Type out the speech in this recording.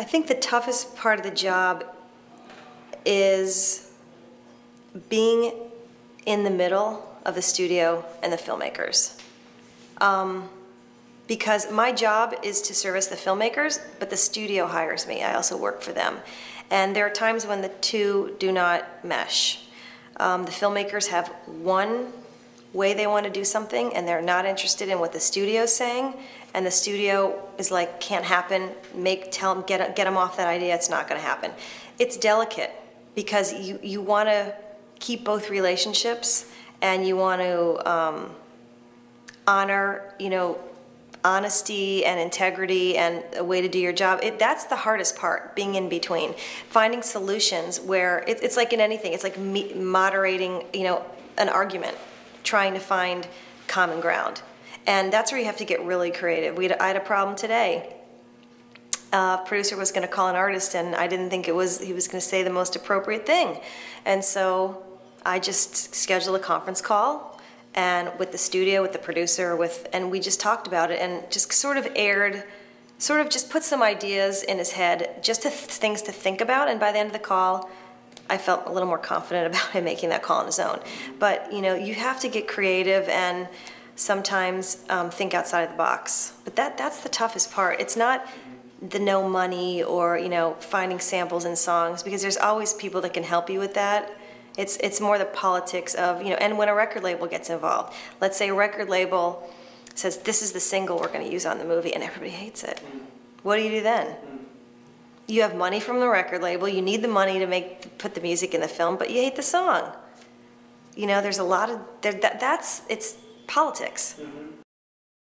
I think the toughest part of the job is being in the middle of the studio and the filmmakers. Because my job is to service the filmmakers, but the studio hires me. I also work for them. And there are times when the two do not mesh. The filmmakers have one way they want to do something, and they're not interested in what the studio's saying, and the studio is like, can't happen, tell them, get them off that idea, it's not going to happen. It's delicate, because you want to keep both relationships, and you want to honor, honesty and integrity and a way to do your job. That's the hardest part, being in between. Finding solutions where, it's like in anything, it's like moderating, an argument, trying to find common ground. And that's where you have to get really creative. I had a problem today. A producer was going to call an artist, and I didn't think he was going to say the most appropriate thing. And so I just scheduled a conference call, and with the studio, with the producer, and we just talked about it, and just sort of just put some ideas in his head, just things to think about. And by the end of the call, I felt a little more confident about him making that call on his own. But you have to get creative and sometimes think outside of the box. But that's the toughest part. It's not the no money or finding samples in songs, because there's always people that can help you with that. It's more the politics of, and when a record label gets involved. Let's say a record label says, this is the single we're going to use on the movie, and everybody hates it. What do you do then? You have money from the record label, you need the money to put the music in the film, but you hate the song. There's a lot of, it's politics.